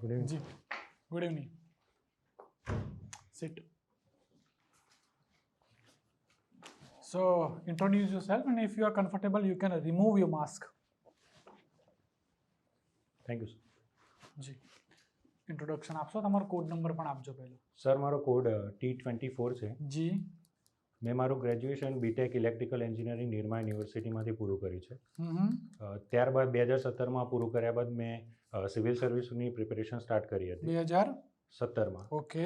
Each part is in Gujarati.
Good evening. Ji. Good evening. Sit. So introduce yourself, and if you are comfortable, you can remove your mask. Thank you, sir. જી ઇન્ટ્રોડક્શન આપશો, તમારો કોડ નંબર પણ આપજો પહેલો. સર મારો કોડ T24 છે. જી. મેં મારું graduation BTech electrical engineering Nirma યુનિવર્સિટીમાંથી પૂરું કર્યું છે. હમ. ત્યારબાદ 2017માં પૂરું કર્યા બાદ મેં સિવિલ સર્વિસની પ્રિપેરેશન સ્ટાર્ટ કરી હતી 2017. ઓકે.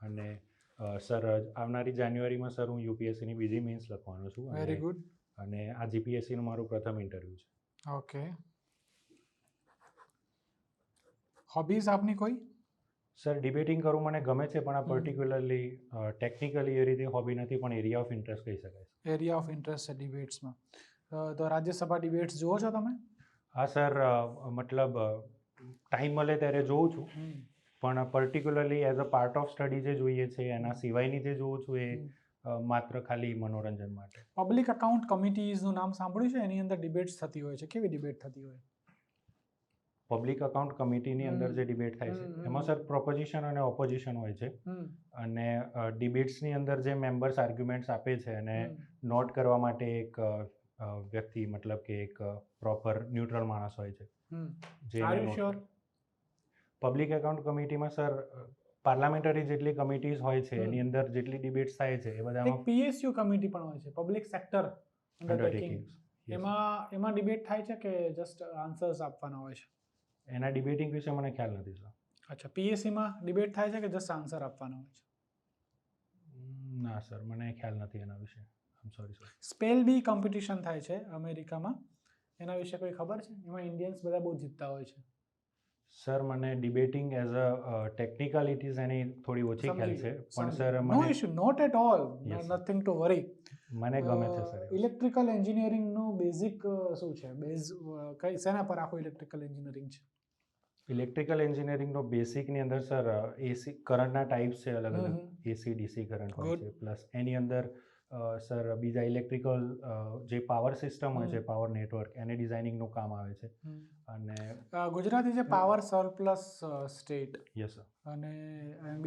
અને સર આવનારી જાન્યુઆરીમાં સર હું યુપીએસસીની બીજી મીન્સ લખવાનો છું. Very good. અને આ જીપીએસસીનું મારું પ્રથમ ઇન્ટરવ્યૂ છે. ઓકે. હોબીઝ આપની કોઈ? સર ડિબેટિંગ કરવું મને ગમે છે, પણ આ પર્ટિક્યુલરલી ટેકનિકલી એ રીતે હોબી નથી, પણ એરિયા ઓફ ઇન્ટરેસ્ટ કહી શકાય છે. એરિયા ઓફ ઇન્ટરેસ્ટ છે ડિબેટ્સમાં. તો રાજ્યસભા ડિબેટ્સ જુઓ છો તમે? હા સર, મતલબ ટાઈમ મળે ત્યારે જોઉં છું, પણ particularly as a part of study જે જોઈએ છે એના સિવાયની જે જોઉં છું એ માત્ર ખાલી મનોરંજન માટે. પબ્લિક અકાઉન્ટ કમિટીઝનું નામ સાંભળ્યું છે? એની અંદર ડિબેટ્સ થતી હોય છે. કેવી ડિબેટ થતી હોય? પબ્લિક અકાઉન્ટ કમિટીની અંદર જે ડિબેટ થાય છે એમાં સર પ્રોપોઝિશન અને ઓપોઝિશન હોય છે, અને ડિબેટ્સની અંદર જે મેમ્બર્સ આર્ગ્યુમેન્ટ્સ આપે છે અને નોટ કરવા માટે એક વ્યક્તિ, મતલબ કે એક પ્રોપર ન્યુટ્રલ માણસ હોય છે. પબ્લિક અકાઉન્ટ કમિટીમાં સર પાર્લામેન્ટરી જેટલી કમિટીઝ હોય છે એની અંદર જેટલી ડિબેટ્સ થાય છે એ બધામાં પીએસયુ કમિટી પણ હોય છે, પબ્લિક સેક્ટર અંડરટેકિંગ. એમાં ડિબેટ થાય છે કે જસ્ટ આન્સર્સ આપવાના હોય છે? એના ડિબેટિંગ વિશે મને ખ્યાલ નથી સર. અચ્છા, પીએસસીમાં ડિબેટ થાય છે કે જસ્ટ આન્સર આપવાના હોય છે? ના સર, મને ખ્યાલ નથી એના વિશે. I am sorry sir. Spell bee competition થાય છે અમેરિકામાં, એના વિશે કોઈ ખબર છે? એમાં ઇન્ડિયન્સ બધા બહુ જીતતા હોય છે. સર મને ડિબેટિંગ એઝ અ ટેકનિકાલિટીઝ એની થોડી ઓછી ખ્યાલ છે, પણ sir no issue, not at all, nothing to worry. મને ગમે છે સર. ઇલેક્ટ્રિકલ એન્જિનિયરિંગનું બેઝિક શું છે? કઈ શેના પર આખું ઇલેક્ટ્રિકલ એન્જિનિયરિંગ છે? ઇલેક્ટ્રિકલ એન્જિનિયરિંગનો બેસિકની અંદર સર એસી કરંટના ટાઈપ્સ છે અલગ અલગ, એસી ડીસી કરંટ હોય છે, પ્લસ એની અંદર સર બીજા ઇલેક્ટ્રિકલ જે પાવર સિસ્ટમ હોય છે, પાવર નેટવર્ક, એને ડિઝાઇનિંગનું કામ આવે છે. અને Gujarat is a power surplus state. Yes sir. અને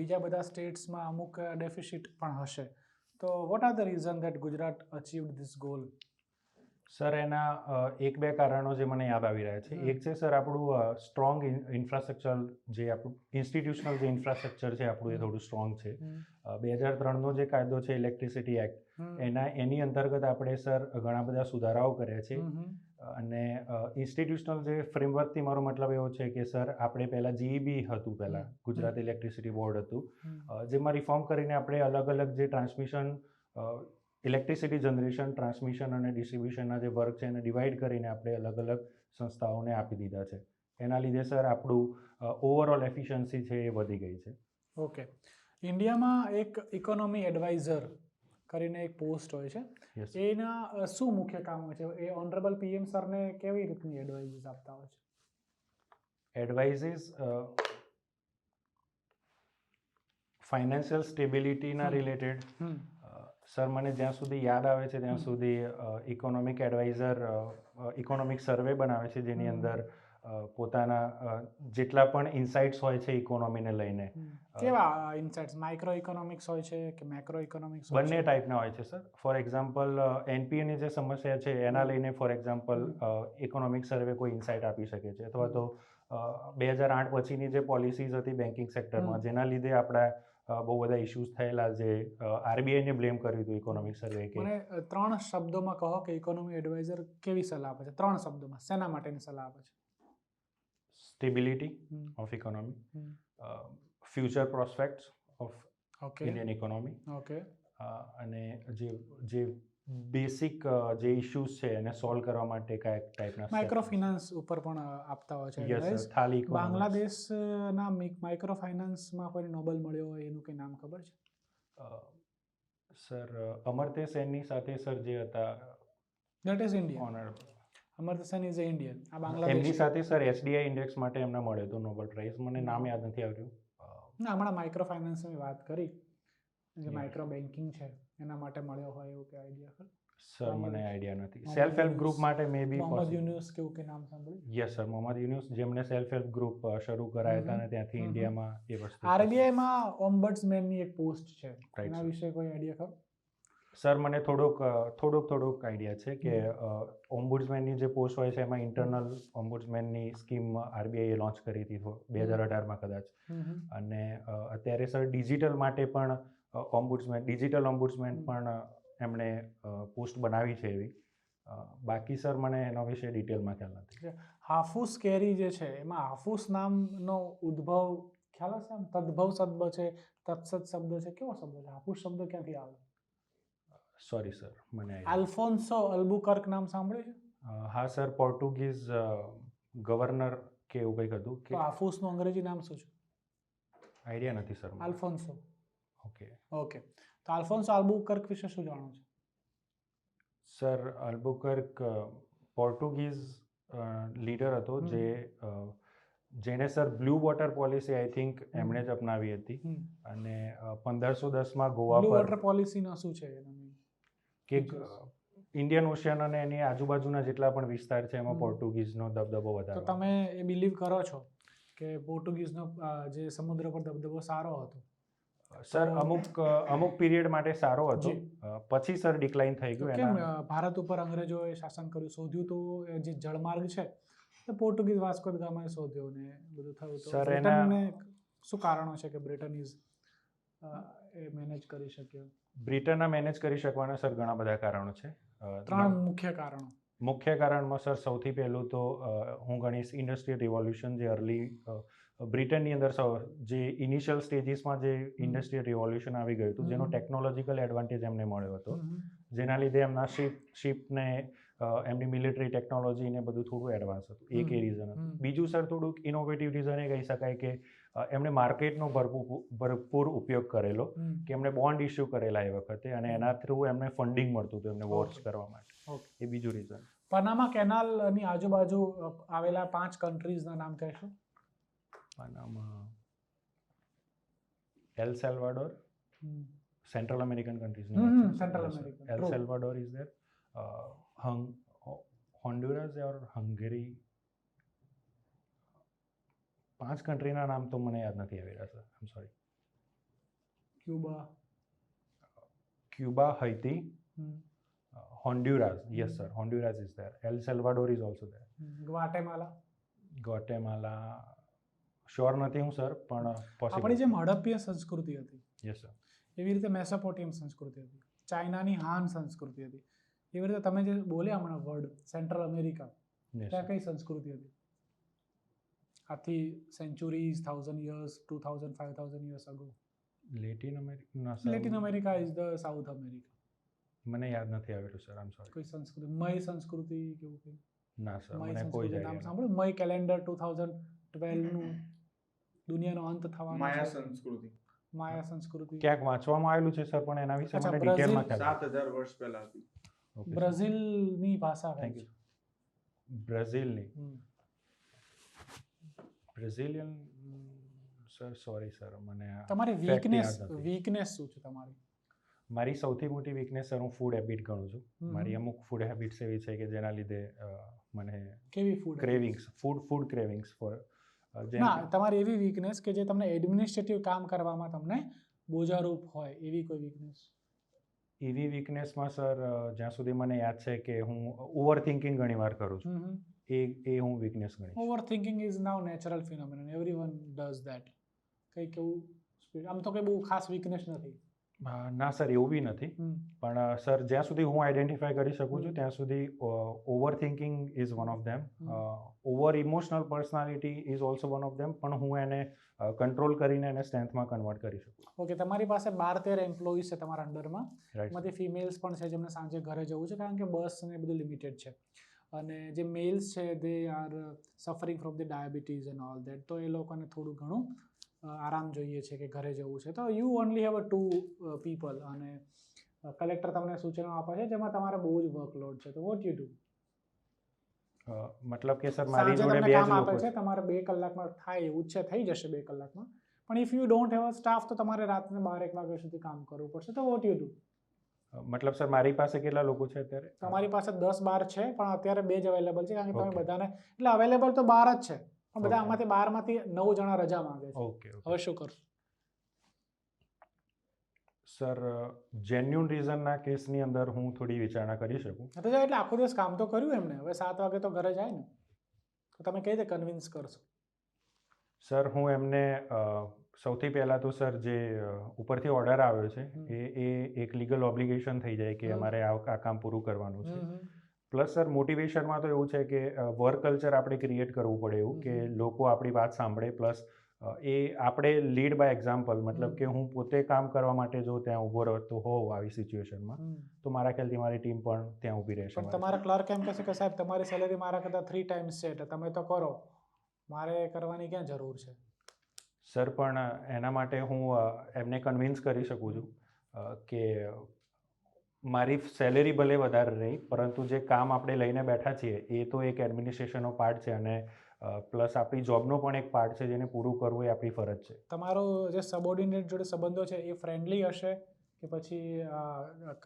બીજા બધા સ્ટેટ્સમાં અમુક ડેફિસિટ પણ હશે. તો what are the reason that Gujarat achieved this goal? Sir એના એક બે કારણો જે મને યાદ આવી રહ્યા છે. એક છે સર આપણું સ્ટ્રોંગ ઇન્ફ્રાસ્ટ્રક્ચર, જે આપણું ઇન્સ્ટિટ્યુશનલ જે ઇન્ફ્રાસ્ટ્રક્ચર છે આપણું એ થોડું સ્ટ્રોંગ છે. 2003નો જે કાયદો છે ઇલેક્ટ્રિસિટી એક્ટ, એની અંતર્ગત આપણે સર ઘણા બધા સુધારાઓ કર્યા છે. અને ઇન્સ્ટિટ્યુશનલ જે ફ્રેમવર્કથી મારો મતલબ એવો છે કે સર આપણે પહેલાં જીઈબી હતું, પહેલાં ગુજરાત ઇલેક્ટ્રિસિટી બોર્ડ હતું, જેમાં રિફોર્મ કરીને આપણે અલગ અલગ જે ટ્રાન્સમિશન, ઇલેક્ટ્રિસિટી જનરેશન, ટ્રાન્સમિશન અને ડિસ્ટ્રીબ્યુશનના જે વર્ક છે એને ડિવાઈડ કરીને આપણે અલગ અલગ સંસ્થાઓને આપી દીધા છે. એના લીધે સર આપણું ઓવરઓલ એફિશિયન્સી છે એ વધી ગઈ છે. ઓકે. ઇન્ડિયામાં એક ઇકોનોમી એડવાઇઝર કરીને એક પોસ્ટ હોય છે, એના શું મુખ્ય કામ હોય છે? એ ઓનરેબલ પીએમ સરને કેવી રીતની એડવાઇઝીસ આપતા હોય છે? એડવાઇઝીસ ફાઇનાન્શિયલ સ્ટેબિલિટીના રિલેટેડ સર મને જ્યાં સુધી યાદ આવે છે ત્યાં સુધી ઇકોનોમિક એડવાઇઝર ઇકોનોમિક સર્વે બનાવે છે, જેની અંદર પોતાના જેટલા પણ ઇન્સાઇટ્સ હોય છે ઇકોનોમીને લઈને. કેવા ઇન્સાઇટ્સ? માઇક્રો ઇકોનોમિક્સ હોય છે કે મેક્રો ઇકોનોમિક્સ? બંને ટાઈપના હોય છે સર. ફોર એક્ઝામ્પલ એનપીએની જે સમસ્યા છે એના લઈને ફોર એક્ઝામ્પલ ઇકોનોમિક સર્વે કોઈ ઇન્સાઇટ આપી શકે છે, અથવા તો 2008 પછીની જે પોલિસીઝ હતી બેન્કિંગ સેક્ટરમાં, જેના લીધે આપણા બહુ બધા ઇશ્યુઝ થયેલા, જે આરબીઆઈને બ્લેમ કર્યું હતું ઇકોનોમિક સર્વે. મને 3 શબ્દોમાં કહો કે ઇકોનોમી એડવાઇઝર કેવી સલાહ આપે છે? 3 શબ્દોમાં શેના માટેની સલાહ આપે છે? Stability of economy, future prospects of Indian economy, અને જે બેસિક જે ઇશ્યુઝ છે એને સોલ્વ કરવા માટે કયા ટાઈપના માઇક્રો ફાઇનાન્સ ઉપર પણ આપતા હોય છે. બાંગ્લાદેશના માઇક્રો ફાઇનાન્સમાં કોઈ નોબેલ મળ્યો હોય એનું કંઈ નામ ખબર છે? સર અમર્ત્ય સેનની સાથે સર જે હતા, that is Indian. Amartya Sen is a Indian. આ બાંગ્લાદેશ. એમની સાથે સર એસડીઆઈ ઇન્ડેક્સ માટે એમને મળ્યો હતો નોબેલ પ્રાઇઝ. મને નામ યાદ નથી આવ્યું. ના, હમણાં માઇક્રો ફાઇનાન્સની વાત કરી, જે માઇક્રો બેન્કિંગ છે એના માટે મળ્યો હોય એવું કે આઈડિયા ખરો? સર મને મોહમ્મદ આઈડિયા નથી. Mohammad self help group Yunus. માટે મે બી મોહમ્મદ યુનુસ કેવું કે નામ સાંભળ્યું? યસ સર, મોહમ્મદ યુનુસ જેમણે સેલ્ફ હેલ્પ ગ્રુપ શરૂ કરાયા હતા અને ત્યાંથી ઇન્ડિયામાં એ વસ્તુ આરબીઆઈમાં ઓમ્બડ્સમેનની એક પોસ્ટ છે, એના sir. વિશે કોઈ આઈડિયા ખરો? સર મને થોડોક આઈડિયા છે કે ઓમ્બુડ્સમેનની જે પોસ્ટ હોય છે એમાં ઇન્ટરનલ ઓમ્બુડ્સમેનની સ્કીમ આરબીઆઈએ લોન્ચ કરી હતી 2018માં કદાચ. અને અત્યારે સર ડિજિટલ માટે પણ ડિજિટલ ઓમ્બુડ્સમેન પણ એમણે પોસ્ટ બનાવી છે એવી. બાકી સર મને એના વિશે ડિટેલમાં ખ્યાલ નથી. હાફૂસ કેરી જે છે એમાં હાફૂસ નામનો ઉદ્ભવ ખ્યાલ હશે? આમ તદ્ભવ શબ્દ છે, તત્સત શબ્દ છે, કેવો શબ્દ છે? હાફૂસ શબ્દ ક્યાંથી આવે? સોરી સર, મને આલ્ફોન્સો અલ્બુકર્ક નામ સાંભળ્યું છે? હા સર, પોર્ટુગીઝ ગવર્નર કે એવું કંઈક હતું તો હાફૂસનું અંગ્રેજી નામ શું છે? આઈડિયા નથી સર. આલ્ફોન્સો. ઓકે. તો આલ્ફોન્સો અલ્બુકર્ક વિશે શું જાણો છો? સર, અલ્બુકર્ક પોર્ટુગીઝ લીડર હતો જેને sir blue water policy I think એમણે જ અપનાવી હતી. અને 1510માં ગોવા બ્લુ પર વોટર પોલિસીનો શું છે? કે ઇન્ડિયન ઓશિયન અને એની આજુબાજુના જેટલા પણ વિસ્તાર છે એમાં પોર્ટુગીઝનો દબદબો તો વધારે. તમે એ બિલીવ કરો છો કે પોર્ટુગીઝનો જે સમુદ્ર પર દબદબો સારો હતો? સર અમુક પીરિયડ માટે સારો હતો, પછી સર ડિક્લાઇન થઈ ગયું. કેમ ભારત ઉપર અંગ્રેજોએ શાસન કર્યું? શોધ્યું તો જે જળમાર્ગ છે તો પોર્ટુગીઝ વાસ્કો દ ગામાએ શોધ્યો ને બધું થયું. તો બ્રિટનને શું કારણો છે કે બ્રિટન એ મેનેજ કરી શક્યો? બ્રિટનના મેનેજ કરી શકવાના સર ઘણા બધા કારણો છે. 3 મુખ્ય કારણો. મુખ્ય કારણમાં સર સૌથી પહેલું તો હું ગણીશ ઇન્ડસ્ટ્રીયલ રિવોલ્યુશન, જે અર્લી બ્રિટનની અંદર જે ઇનિશિયલ સ્ટેજીસમાં જે ઇન્ડસ્ટ્રીયલ રિવોલ્યુશન આવી ગયું હતું, જેનો ટેકનોલોજીકલ એડવાન્ટેજ એમને મળ્યો હતો, જેના લીધે એમના શિપને એમની મિલિટરી ટેકનોલોજીને બધું થોડું એડવાન્સ હતું. એક એ રીઝન હતું. બીજું સર થોડુંક ઇનોવેટિવ રીઝન એ કહી શકાય કે એમણે માર્કેટનો ભરપૂર ઉપયોગ કરેલો, કે એમણે બોન્ડ ઇસ્યુ કરેલા એ વખતે, અને એના થ્રુ એમને ફંડિંગ મળતું હતું એમને વોર્સ કરવા માટે. એ બીજું રીઝન. પનામા કેનાલની આજુબાજુ આવેલા 5 કન્ટ્રીઝના નામ કહેશો? Panama, El Salvador, Central American countries. Central American. El Salvador is there, Honduras or Hungary. 5 કન્ટ્રીના નામ તો મને યાદ નથી આવી રહ્યા sir, I am sorry. Cuba, Haiti, Honduras, yes sir, Honduras is there. El Salvador is also there. Guatemala sure નથી હું સર, પણ આપણી જેમ હડપ્પીય સંસ્કૃતિ હતી, યસ સર, એવી રીતે મેસોપોટેમિયન સંસ્કૃતિ હતી, ચાઇનાની હાન સંસ્કૃતિ હતી, એવી રીતે તમે જે બોલ્યા હમણાં વર્ડ સેન્ટ્રલ અમેરિકા, ત્યાં કઈ સંસ્કૃતિ હતી? આથી sanctuaries, 1000 years, 2000, 5000 years ago. Latin America is the south America. મને યાદ નથી આવેલું સર, આઈ એમ સોરી. કોઈ સંસ્કૃતિ, મય સંસ્કૃતિ કેવું કંઈ? ના સર, મય મને કોઈ સંસ્કૃતિ જ નામ idea સાંભળ્યું? મય કેલેન્ડર 2012 નું દુનિયાનો અંત થવાનો માયા છે. સંસ્કૃતિ. માયા સંસ્કૃતિ ક્યાંક વાંચવામાં આવેલું છે સર, પણ એના વિશે અચ્છા, મને બ્રાઝિલ. ડિટેલમાં ખ્યાલ 7000 વર્ષ પહેલા હતી. નથી. બ્રાઝિલની ભાષા થેન્ક કઈ યુ. છે? બ્રાઝિલની, હમ. બ્રાઝિલિયન સર, સોરી સર, મને તમારી fact યાદ નથી. વીકનેસ શું છે તમારી? મારી સૌથી મોટી વીકનેસ સર, હું ફૂડ હેબિટ ગણું છું. મારી અમુક ફૂડ હેબિટ્સ એવી છે કે જેના લીધે મને કેવી food cravings, food cravings for ના, તમારી એવી વીકનેસ કે જે તમને એડમિનિસ્ટ્રેટિવ કામ કરવામાં તમને બોજારૂપ હોય, એવી કોઈ વીકનેસ? એવી વીકનેસમાં સર જ્યાં સુધી મને યાદ છે કે હું ઓવર થિંકિંગ ઘણી વાર કરું છું. એ હું વીકનેસ ગણીશ. Overthinking is now natural phenomenon, everyone does that. કંઈક એવું આમ તો કંઈ બહુ ખાસ વીકનેસ નથી. ના સર, એવું બી નથી, પણ સર જ્યાં સુધી હું આઈડેન્ટિફાય કરી શકું છું ત્યાં સુધી over thinking is one of them. Over emotional personality is also one of them, પણ હું એને કંટ્રોલ કરીને એને સ્ટ્રેન્થમાં કન્વર્ટ કરી શકું. ઓકે, તમારી પાસે 12-13 એમ્પ્લોઈઝ છે તમારા અંડરમાં, રાઈટ. એમાંથી ફિમેલ્સ પણ છે જેમને સાંજે ઘરે જવું છે કારણ કે બસ ને બધું લિમિટેડ છે, અને જે મેલ્સ છે they are suffering from the diabetes and all that, તો એ લોકોને થોડું ઘણું આરામ જોઈએ છે કે ઘરે જવું છે. તો યુ ઓનલી હેવ 2 પીપલ, અને કલેક્ટર તમને સૂચનો આપે છે જેમાં તમારે બહુ જ વર્કલોડ છે, તો વોટ યુ ડુ? મતલબ કે સર મારી સાંજે જોડે તમને 2 કામ જ આપે લોકો છે, છે. તમારે 2 કલાકમાં થાય એવું જ છે, થઈ જશે 2 કલાકમાં, પણ if you don't have a staff તો તમારે રાતને 12-1 વાગ્યા સુધી કામ કરવું પડશે, તો વોટ યુ ડુ? મતલબ સર મારી પાસે કેટલા લોકો છે અત્યારે? તમારી પાસે 10-12 છે, પણ અત્યારે 2 જ અવેલેબલ છે, કારણ કે તમે Okay. બધાને એટલે અવેલેબલ તો 12 જ છે, પણ બધા Okay. આમાંથી 12માંથી 9 જણા રજા માંગે છે. ઓકે હવે શું કરશું? સર જેન્યુન રીઝનના કેસની અંદર હું થોડી વિચારણા કરી શકું. તો જો એટલે આખો દિવસ કામ તો કર્યું એમને, હવે 7 વાગે તો ઘરે જાય ને, તો તમે કઈ રીતે કન્વિન્સ કરશો? સર હું એમને સૌથી પહેલાં તો સર જે ઉપરથી ઓર્ડર આવ્યો છે એ એક લીગલ ઓબ્લિગેશન થઈ જાય કે અમારે આ કામ પૂરું કરવાનું છે. પ્લસ સર મોટિવેશનમાં તો એવું છે કે વર્ક કલ્ચર આપણે ક્રિએટ કરવું પડે એવું કે લોકો આપણી વાત સાંભળે. પ્લસ એ આપણે લીડ બાય એક્ઝામ્પલ, મતલબ કે હું પોતે કામ કરવા માટે જો ત્યાં ઊભો રહેતો હોઉં આવી સિચ્યુએશનમાં, તો મારા ખ્યાલથી મારી ટીમ પણ ત્યાં ઊભી રહેશે. પણ તમારા ક્લર્ક એમ કહેશે કે સાહેબ તમારી સેલેરી મારા કરતાં 3 ટાઈમ્સ છે, એટલે તમે તો કરો, મારે કરવાની ક્યાં જરૂર છે? સર પણ એના માટે હું એમને કન્વિન્સ કરી શકું છું કે મારી સેલેરી ભલે વધારે રહી, પરંતુ જે કામ આપણે લઈને બેઠા છીએ એ તો એક એડમિનિસ્ટ્રેશનનો પાર્ટ છે, અને પ્લસ આપણી જોબનો પણ એક પાર્ટ છે જેને પૂરું કરવું એ આપણી ફરજ છે. તમારો જે સબઓર્ડિનેટ જોડે સંબંધો છે એ ફ્રેન્ડલી હશે કે પછી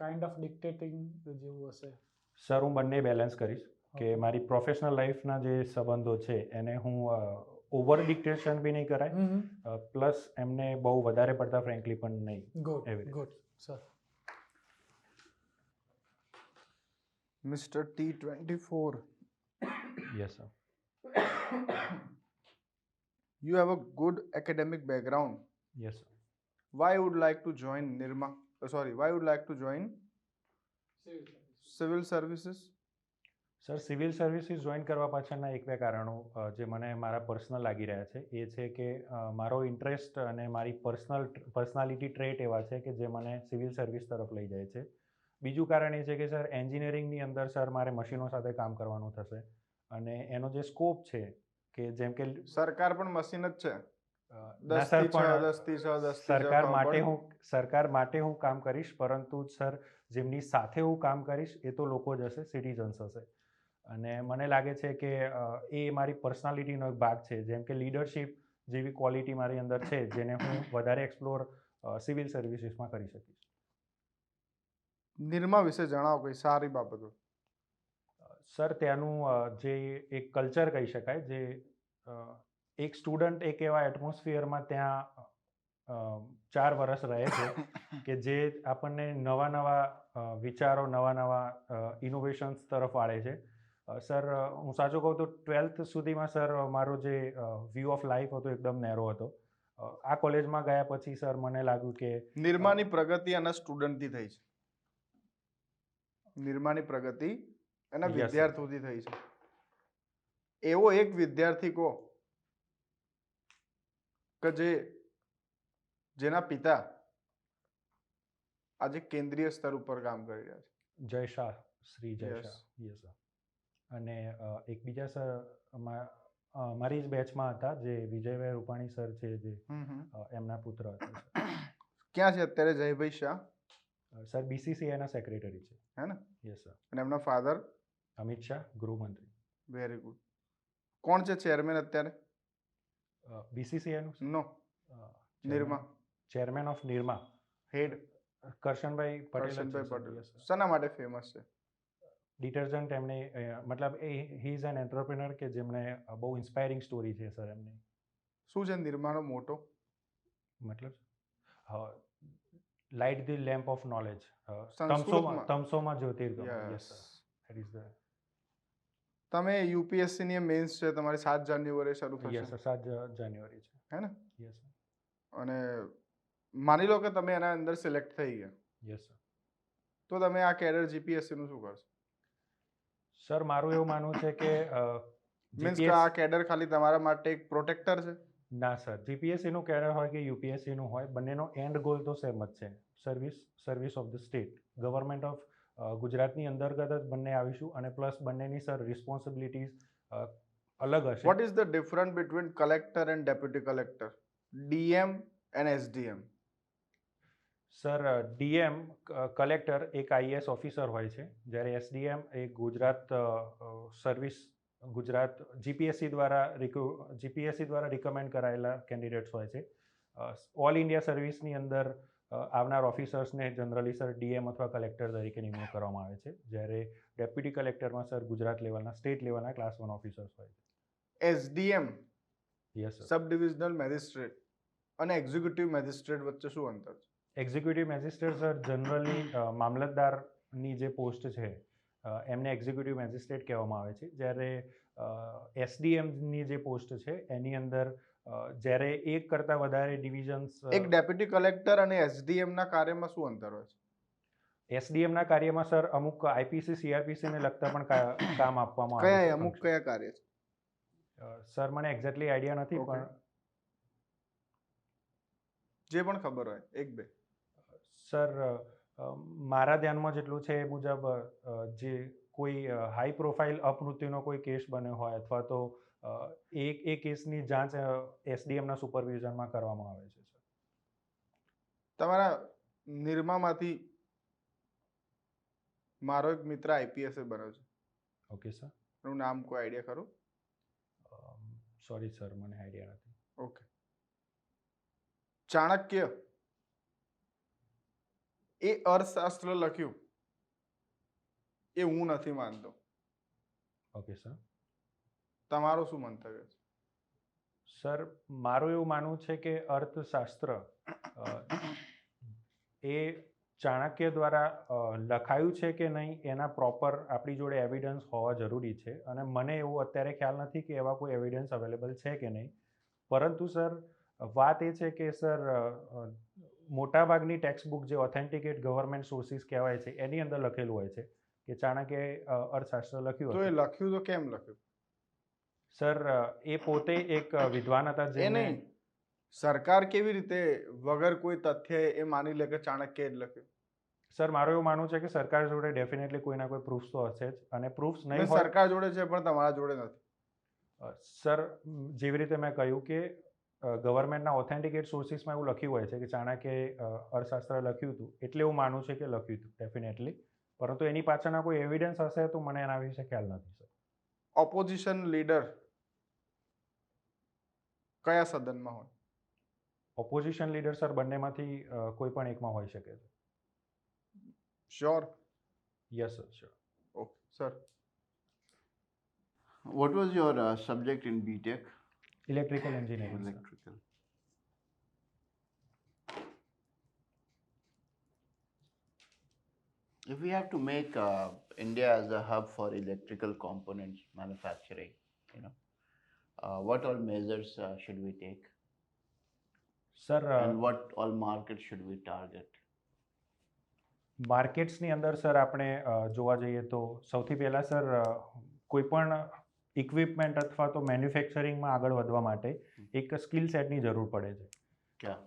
કાઇન્ડ ઓફ ડિક્ટેટિંગ જેવું હશે? સર હું બંને બેલેન્સ કરીશ કે મારી પ્રોફેશનલ લાઈફના જે સંબંધો છે એને હું ઓવર ડિક્ટેશન બી નહીં કરાય, પ્લસ એમને બહુ વધારે પડતા ફ્રેન્કલી પણ નહીં. Good sir. Mr. T24, yes sir. you have a good academic background. Yes sir. Why would like to join Nirma? Why would like to join civil services? Sir civil services join કરવા પાછળના એક બે કારણો જે મને મારા પર્સનલ લાગી રહ્યા છે એ છે કે મારો ઇન્ટરેસ્ટ અને મારી પર્સનાલિટી ટ્રેટ એવા છે કે જે મને સિવિલ સર્વિસ તરફ લઈ જાય છે. બીજું કારણ એ છે કે સર એન્જિનિયરિંગની અંદર સર મારે મશીનો સાથે કામ કરવાનું થશે, અને એનો જે સ્કોપ છે કે જેમ કે સરકાર પણ મશીન જ છે. ના સર, પણ સરકાર માટે હું કામ કરીશ, પરંતુ સર જેમની સાથે હું કામ કરીશ એ તો લોકો જ હશે, સિટીઝન્સ હશે. અને મને લાગે છે કે એ મારી પર્સનાલિટીનો એક ભાગ છે, જેમ કે લીડરશિપ જેવી ક્વોલિટી મારી અંદર છે જેને હું વધારે એક્સપ્લોર સિવિલ સર્વિસીસમાં કરી શકીશ. નિરમા વિશે જણાવો કોઈ સારી બાબતો. સર ત્યાંનું જે એક કલ્ચર કહી શકાય, જે એક સ્ટુડન્ટ એક એવા એટમોસ્ફિયરમાં ત્યાં 4 વર્ષ રહે છે કે જે આપણને નવા નવા વિચારો, નવા નવા ઇનોવેશન્સ તરફ વાળે છે. સર હું સાચું કહું તો 12th સુધીમાં સર મારો જે વ્યૂ ઓફ લાઈફ હતો એકદમ નેરો હતો. આ કોલેજમાં ગયા પછી સર મને લાગ્યું કે નિરમાની પ્રગતિ એના સ્ટુડન્ટથી થઈ છે. નિરમાની પ્રગતિ એના Yes, sir. વિદ્યાર્થીઓથી થઈ છે. એવો એક વિદ્યાર્થી કહો કે જેના પિતા આજે કેન્દ્રીય સ્તર ઉપર કામ કરી રહ્યા છે. જય શાહ, શ્રી જય Yes. શાહ. Yes sir. અને એક બીજા સર મારી જ બેચમાં હતા જે વિજયભાઈ રૂપાણી સર છે, જે એમના પુત્ર હતા સર. ક્યાં છે અત્યારે જયભાઈ શાહ? સર BCCIના સેક્રેટરી છે. હે ને? Yes sir. અને એમના ફાધર? અમિત શાહ, ગૃહમંત્રી. Very good. કોણ છે ચેરમેન અત્યારે? BCCIનું નો, નિરમા. ચેરમેન ઓફ નિરમા હેડ કરશનભાઈ પટેલ. કરશનભાઈ પટેલ. શાના માટે ફેમસ છે? ડિટર્જન્ટ એમને મતલબ હી ઇઝ એન એન્ટરપ્રિનર કે જેમણે બહુ ઇન્સ્પાયરિંગ સ્ટોરી છે સર એમની. શું છે નિરમાનો મોટો? મતલબ light the lamp of knowledge, સંસ્કૃતમાં. તમસોમાં જ્યોતિર્ગમ. Yes. Yes sir, that is the. તમે UPSC ની મેન્સ છે તમારી 7 જાન્યુઆરી શરૂ થશે. યસ સર, 7 જાન્યુઆરી છે. હે ને? Yes sir. અને માની લો કે તમે એના અંદર સિલેક્ટ થઈ ગયા, યસ સર. તો તમે આ કેડર GPSC નું શું કરશો? સર મારું એવું માનવું છે કે મીન્સ કે આ કેડર ખાલી તમારા માટે એક પ્રોટેક્ટર છે? ના સર, GPSC નું કેડર હોય કે UPSC નું હોય, બંનેનો એન્ડ ગોલ તો સેમ જ છે, service of the state. Government of ગુજરાતની અંતર્ગત જ બંને આવીશું, અને પ્લસ બંનેની સર રિસ્પોન્સિબિલિટીઝ અલગ હશે. What is the difference between collector and deputy collector, DM and SDM? Sir DM collector એક IAS ઓફિસર હોય છે, જ્યારે SDM એ ગુજરાત GPSC દ્વારા રિકમેન્ડ કરાયેલા કેન્ડિડેટ્સ હોય છે. ઓલ ઇન્ડિયા સર્વિસની અંદર આવનાર ઓફિસર્સને જનરલી સર ડીએમ અથવા કલેક્ટર તરીકે નિમણૂક કરવામાં આવે છે, જ્યારે ડેપ્યુટી કલેક્ટરમાં સર ગુજરાત લેવલના સ્ટેટ લેવલના ક્લાસ 1 ઓફિસર્સ હોય છે. SDM yes sir. Sub divisional magistrate અને એક્ઝિક્યુટિવ મેજિસ્ટ્રેટ વચ્ચે શું અંતર છે? એક્ઝિક્યુટિવ મેજિસ્ટ્રેટ સર જનરલી મામલતદારની જે પોસ્ટ છે એમને એક્ઝિક્યુટિવ મેજિસ્ટ્રેટ કહેવામાં આવે છે, જ્યારે એસડીએમની જે પોસ્ટ છે એની અંદર જ્યારે એક કરતાં વધારે ડિવિઝન્સ એક ડેપ્યુટી કલેક્ટર અને એસડીએમ ના કાર્યમાં શું અંતર હોય છે? એસડીએમના કાર્યમાં સર અમુક આઈપીસી સીઆરપીસીને લગતા પણ કામ આપવામાં આવે કયા છે. અમુક કયા કાર્ય છે? સર મને એક્ઝેક્ટલી આઈડિયા નથી, Okay. પણ જે પણ ખબર હોય એક બે. સર મારા ધ્યાનમાં જેટલું છે એ મુજબ જે કોઈ હાઈ પ્રોફાઇલ અપમૃત્યુનો કોઈ કેસ બન્યો હોય અથવા તો એ કેસની જાંચ એસડીએમના સુપરવિઝનમાં કરવામાં આવે છે સર. તમારા નિરમામાંથી મારો એક મિત્ર આઈપીએસ બન્યો છે, ઓકે સર. એનું નામ કોઈ આઈડિયા ખરું? સોરી સર, મને આઈડિયા નથી. ઓકે. ચાણક્ય એ અર્થશાસ્ત્ર લખ્યું એ હું નથી માનતો. Okay sir. તમારું શું મંતવ્ય છે? સર મારું એવું માનવું છે કે અર્થશાસ્ત્ર એ ચાણક્ય દ્વારા લખાયું છે કે નહીં એના પ્રોપર આપણી જોડે એવિડન્સ હોવા જરૂરી છે, અને મને એવું અત્યારે ખ્યાલ નથી કે એવા કોઈ એવિડન્સ અવેલેબલ છે કે નહીં. પરંતુ સર વાત એ છે કે સર મોટાભાગની ટેક્સ્ટ બુક જે ઓથેન્ટિકેટ ગવર્મેન્ટ સોર્સિસ કહેવાય છે એની અંદર લખેલું હોય છે કે ચાણક્યએ અર્થશાસ્ત્ર લખ્યું તો એ હતું. લખ્યું તો કેમ લખ્યું? સર એ પોતે એક વિદ્વાન હતા એ જેમને નહીં, સરકાર કેવી રીતે વગર કોઈ તથ્ય એ માની લે કે ચાણક્ય જ લખ્યું? સર મારું એવું માનવું છે કે સરકાર જોડે ડેફિનેટલી કોઈ ના કોઈ પ્રૂફ્સ તો હશે જ, અને પ્રૂફ્સ નહીં ને હોય સરકાર જોડે છે પણ તમારા જોડે નથી. સર જેવી રીતે મેં કહ્યું કે ગવર્મેન્ટના ઓથેન્ટિકેટ સોર્સિસમાં એવું લખ્યું હોય છે કે ચાણક્યએ અર્થશાસ્ત્ર લખ્યું હતું, એટલે એવું માનવું છે કે લખ્યું હતું ડેફિનેટલી, પરંતુ એની પાછળના કોઈ એવિડન્સ હશે તો મને એના વિશે ખ્યાલ નથી સર. ઓપોઝિશન લીડર કયા સદનમાં હોય? ઓપોઝિશન લીડર સર બંનેમાંથી કોઈ પણ એકમાં હોઈ શકે છે. Sure? Yes sir, sure. Okay sir. What was your subject in BTech? Electrical engineering. Electrical. If we have to make India as a hub for electrical components manufacturing, what all measures should we take? Sir And what all markets should we target? માર્કેટ્સની અંદર સર આપણે જોવા જઈએ તો સૌથી પહેલાં સર કોઈ પણ ઇક્વિપમેન્ટ અથવા તો મેન્યુફેક્ચરિંગમાં આગળ વધવા માટે એક સ્કિલ સેટની જરૂર પડે છે. Yeah.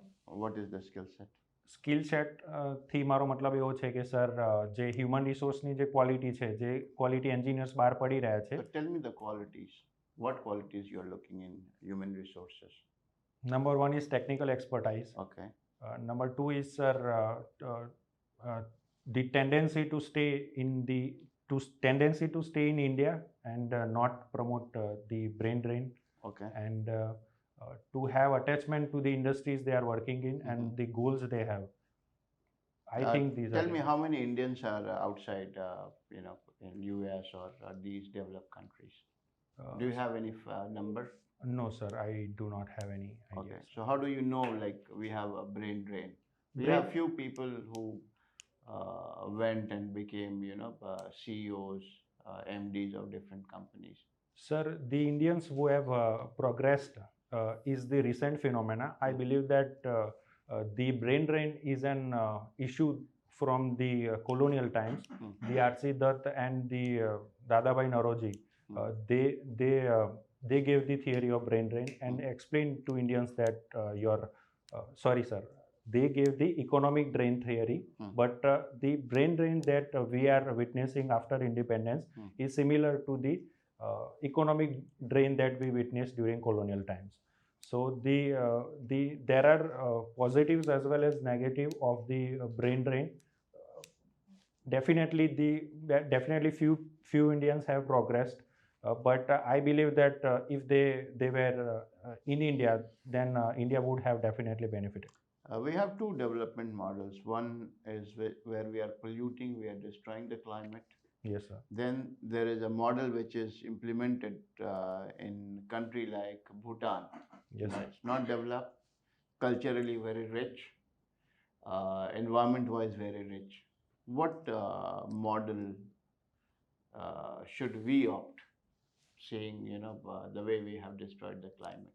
What is the skill set? Skill સેટથી મારો મતલબ એવો છે કે સર જે હ્યુમન રિસોર્સની જે ક્વોલિટી છે, જે ક્વોલિટી એન્જિનિયર્સ બહાર પડી રહ્યા છે. So tell me the qualities. What qualities you are looking in human resources? Number 1 is technical expertise. Okay. Number 2 is sir the tendency to stay in India and not promote the brain drain, Okay. and to have attachment to the industries they are working in and the goals they have. I think these Tell are me how many Indians are outside, in US or these developed countries? Do you have any number? No sir, I do not have any idea. Okay. So how do you know like we have a brain drain? We Brain- have few people who went and became, CEOs, MDs of different companies. Sir, the Indians who have progressed is the recent phenomena. I believe that the brain drain is an issue from the colonial times. Hmm. The R.C. Dutt and the Dadabhai Naoroji, they gave the theory of brain drain and explained to Indians that sorry sir, they gave the economic drain theory, but the brain drain that we are witnessing after independence is similar to the economic drain that we witnessed during colonial times. So there are positives as well as negative of the brain drain. Definitely few Indians have progressed, but I believe that if they were in India, then India would have definitely benefited. We have two development models. One is where we are polluting, we are destroying the climate. Yes, sir. Then there is a model which is implemented in country like Bhutan. Yes, sir. It's not developed, culturally very rich, environment-wise very rich. What model should we opt, seeing the way we have destroyed the climate?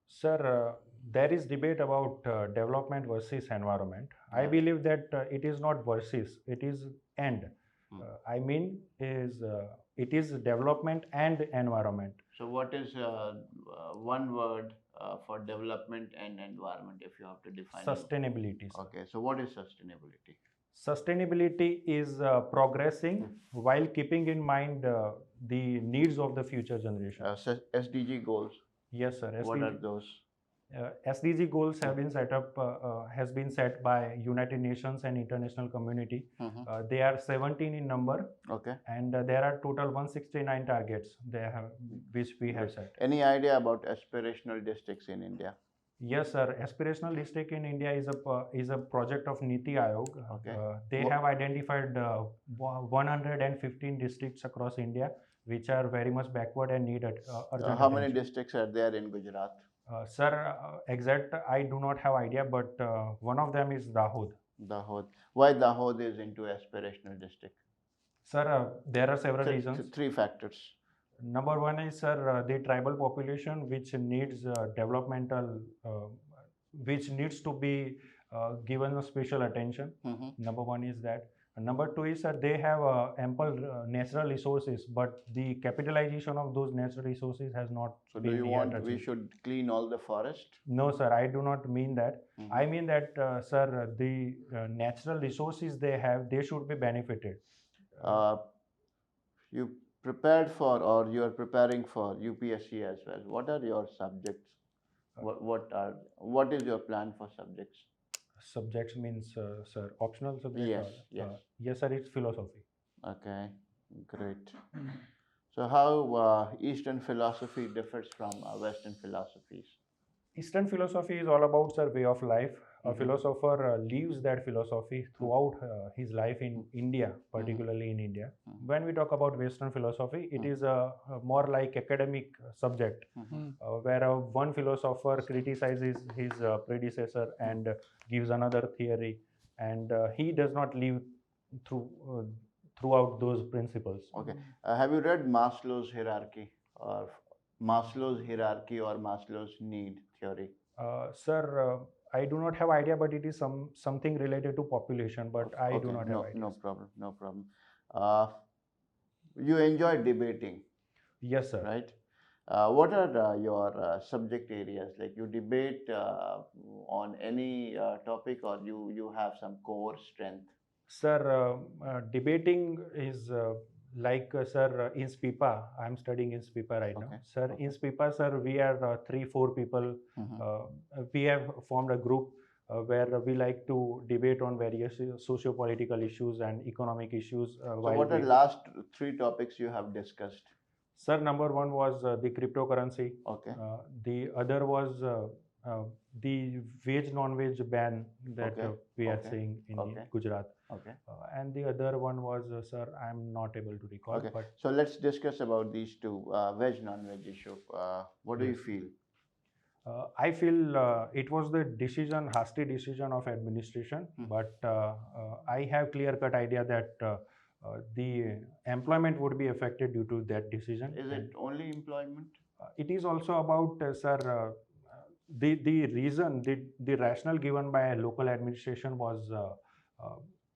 Sir, there is debate about development versus environment. I Yeah. believe that it is not versus, it is and. Hmm. I mean, it is development and environment. So, what is one word for development and environment if you have to define it? Sustainability. Sir. Okay, so what is sustainability? Sustainability is progressing while keeping in mind the needs of the future generation. SDG goals. Yes, sir. What are those? SDG goals have been has been set by United Nations and international community. Mhm. They are 17 in number, Okay. and there are total 169 targets they have, which we have set. Any idea about aspirational districts in India? Yes, sir. Aspirational district in India is a project of Niti Aayog. Okay. They Wha- have identified 115 districts across India, which are very much backward and need urgent How many attention. districts are there in Gujarat? Sir, exact I do not have idea, but one of them is Dahod. Dahod. Why Dahod is into aspirational district? Sir, there are several reasons. Three factors. Number one is, sir, the tribal population which needs developmental, which needs to be given a special attention. Mhm. Number one is that. Number two is, sir, they have ample natural resources, but the capitalization of those natural resources has not So, do been you yet want we achieved. should clean all the forest? No, sir, I do not mean that. Mhm. I mean that, sir, the natural resources they have, they should be benefited. Uh, you prepared for, or you are preparing for UPSC as well. What are your subjects? What is your plan for subjects? Subjects means, sir, optional subject? Yes, or, yes. Yes, sir, it's philosophy. Okay, great. So, how Eastern philosophy differs from Western philosophies? Eastern philosophy is all about, sir, way of life. A Mhm. philosopher lives that philosophy throughout his life in India, particularly in India. Mhm. When we talk about Western philosophy, it Mhm. is a more like academic subject, where one philosopher criticizes his predecessor and gives another theory, and he does not live through throughout those principles. Okay. Have you read Maslow's hierarchy or Maslow's need theory? Sir, I do not have idea, but it is something related to population, but I do Okay, not no, have idea. no problem, no problem. You enjoy debating, Yes, sir. right? What are your subject areas? Like you debate on any topic, or you have some core strength? Sir, debating is sir, in SPIPA, I am studying in SPIPA right now. Okay, Sir, okay. in SPIPA, sir, we are 3-4 people. Mhm. We have formed a group where we like to debate on various socio-political issues and economic issues. So, while what are we- last three topics you have discussed? Sir, number one was the cryptocurrency. Okay, The other was the veg non-veg ban that Okay, we are okay, seeing in okay. Gujarat. okay, And the other one was, sir, I'm not able to recall. okay. But So let's discuss about these two veg non-veg issue. What do you Yes. feel? I feel it was the hasty decision of administration. Hmm. But I have clear-cut idea that the employment would be affected due to that decision. Is And, it only employment? it is also about, sir, the reason, the rationale given by local administration was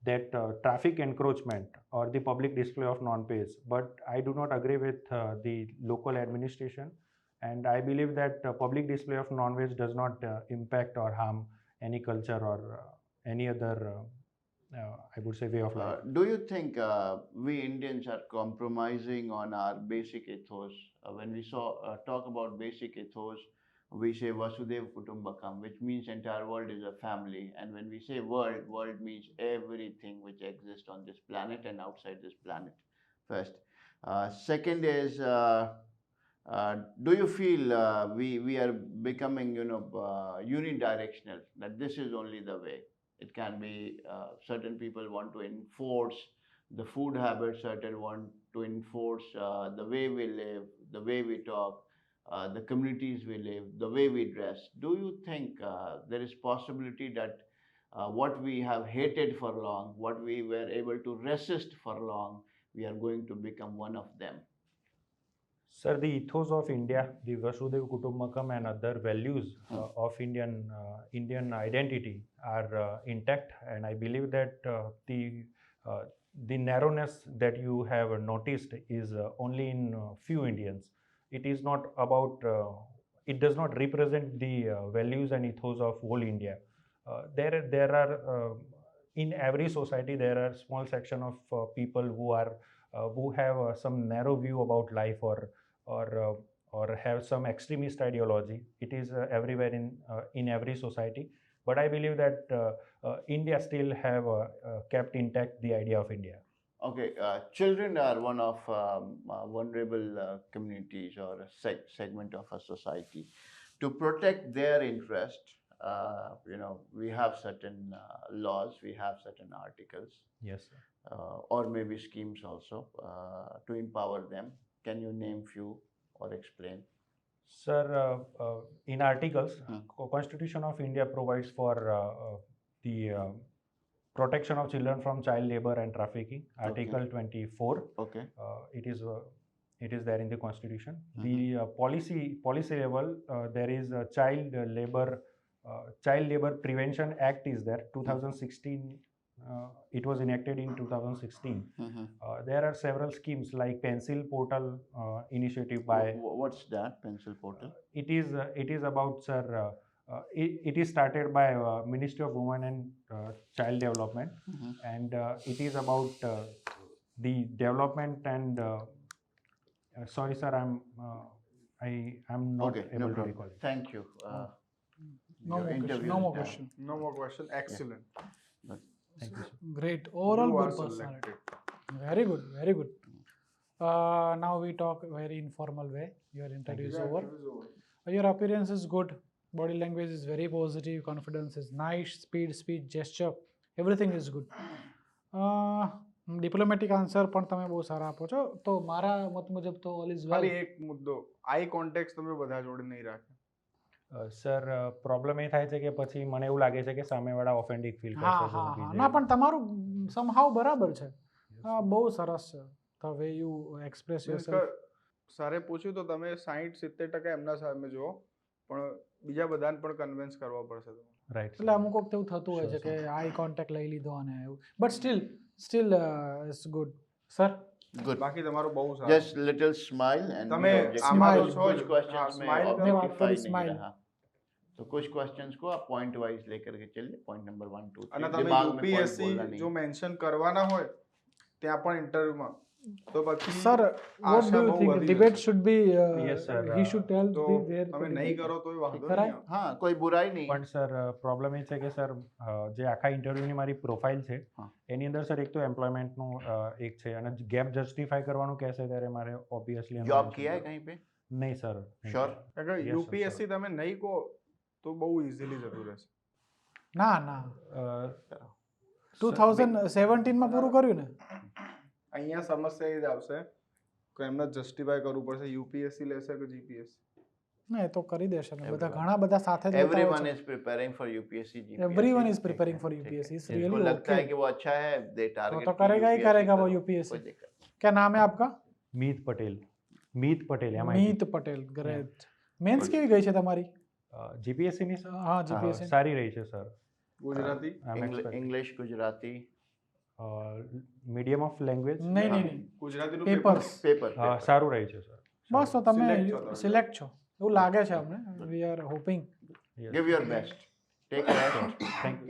that traffic encroachment or the public display of non-pays. But I do not agree with the local administration, and I believe that public display of non-veg does not impact or harm any culture or any other, I would say, way of life. Do you think we Indians are compromising on our basic ethos? When we talk about basic ethos, we say Vasudev Kutumbakam, which means entire world is a family. And when we say world means everything which exists on this planet and outside this planet. First, second is Do you feel we are becoming, unidirectional, that this is only the way? It can be certain people want to enforce the food habits, certain want to enforce the way we live, the way we talk, the communities we live, the way we dress. Do you think there is possibility that what we have hated for long, what we were able to resist for long, we are going to become one of them? Sir, the ethos of India, the Vasudhaiva Kutumbakam and other values of Indian identity are intact, and I believe that the narrowness that you have noticed is only in few Indians. It is not about. It does not represent the values and ethos of whole India. There are in every society there are small section of people who have some narrow view about life or have some extremist ideology. It is everywhere in every society. But I believe that India still have kept intact the idea of India. Okay, children are one of vulnerable communities or a segment of a society. To protect their interest, we have certain laws, we have certain articles, Yes, sir. or maybe schemes also to empower them. Can you name few or explain? Sir, in articles, Constitution of India provides for the protection of children from child labor and trafficking. Article 24. Okay. It is there in the Constitution. The policy level, there is a Child Labor Prevention Act is there. 2016. It was enacted in 2016. There are several schemes like Pencil Portal initiative by. What's that, Pencil Portal? It is about, sir. It is started by Ministry of Women and Child Development, and it is about the development and. Sorry, sir. I'm not Okay, able no to problem. recall. Thank you. No your more interview question. No is more done. question. No more question. Excellent. Thank you, sir. Great. Overall, You are good personality. selected. Very good. Very good. Now we talk very informal way. Your interview is over. Your appearance is good. Body language is very positive. Confidence is nice. Speech, gesture, everything is good. Diplomatic answer પણ તમે બહુ સારા આપો છો, તો મારા મત મુજબ તો ઓલ ઇઝ વેલ. ખાલી એક મુદ્દો, આઈ કોન્ટેક્ટ તમે બધા જોડે નહીં રાખે. સર, પ્રોબ્લેમ એ થાય છે કે પછી મને એવું લાગે છે કે સામેવાળા ઓફેન્ડિંગ ફીલ હા કરશે. હા હા ના, પણ તમારું સમહાવ બરાબર છે. બહુ સરસ છે. The way you express yourself. સરે પૂછ્યું તો તમે 60-70% એમના સામે જુઓ, પણ બીજા બધાને પણ કન્વિન્સ કરવા પડશે તમારે. રાઈટ. એટલે અમુક વખત એવું થતું હોય છે કે આઈ કોન્ટેક્ટ લઈ લીધો અને એવું, but still it's good. Sir, Good. બાકી તમારું બહુ સારું. Just little smile and તમે be objective. આમાં Smile. તો છો कुछ જ. questions हाँ, में smile करो. मैं बात objectify करी नहीं smile. रहा, तो कुछ questions को आप point wise लेकर के चलिए. Point number 1, 2, 3. અને તમે दिमाग में point યુપીએસસી बोलना नहीं. જો મેન્શન કરવાના હોય ત્યાં પણ ઇન્ટરવ્યુમાં, તો પછી sir, what Asha do you બહુ think? વધી Debate જશે. should be, Yes, sir. he should tell તો where to તમે debate. નહીં કરો તોય વાંધો ખરાય? નહીં. हाँ, कोई बुराई नहीं. પણ સર, પ્રોબ્લેમ એ છે કે સર, જે આખા ઇન્ટરવ્યુની મારી પ્રોફાઇલ છે હા. એની અંદર સર એક તો એમ્પ્લોયમેન્ટનું એક છે, અને ગેપ જસ્ટિફાઈ કરવાનું કહેશે ત્યારે મારે ઓબ્વિયસલી जॉब किया है कहीं पे? નહીં સર. Sure. અગર Yes, sir, યુપીએસસી તમે નહીં કહો તો બહુ ઇઝીલી જતું રહેશે. ના ના, 2017માં પૂરું કર્યું ને. અહીંયા સમસ્યા એ જ આવશે કે એમને જસ્ટિફાઈ કરવું પડશે યુપીએસસી લેશે કે જીપીએસસી. ના, એ તો કરી દેશે ને. બધા Everyone. ઘણા બધા સાથે જ લેતા હોય Everyone છે. is preparing for UPSC, GPSC. Everyone is preparing ठीक for है, ठीक UPSC. है. It's जिसको really लगता है okay. कि वो अच्छा है, they target तो कि करेगा ही UPSC करेगा वो करो, UPSC. कोई दिक्कत नहीं. क्या नाम है आपका? મીત પટેલ. મીત પટેલ, MIT. મીત પટેલ. ગ્રેટ. મેન્સ કેવી ગઈ છે તમારી? જીપીએસસીની હા, જીપીએસસી. સારી રહી છે sir. Gujarati English, Gujarati. Medium of language નહીં નહીં નહીં, ગુજરાતીનું પેપર્સ. Paper. સારું રહ્યું છે સર. બસ તો તમે Select છો તમે. સિલેક્ટ છો એવું લાગે છે અમને. We are hoping. Yes. Give your best. Take rest. Thank you.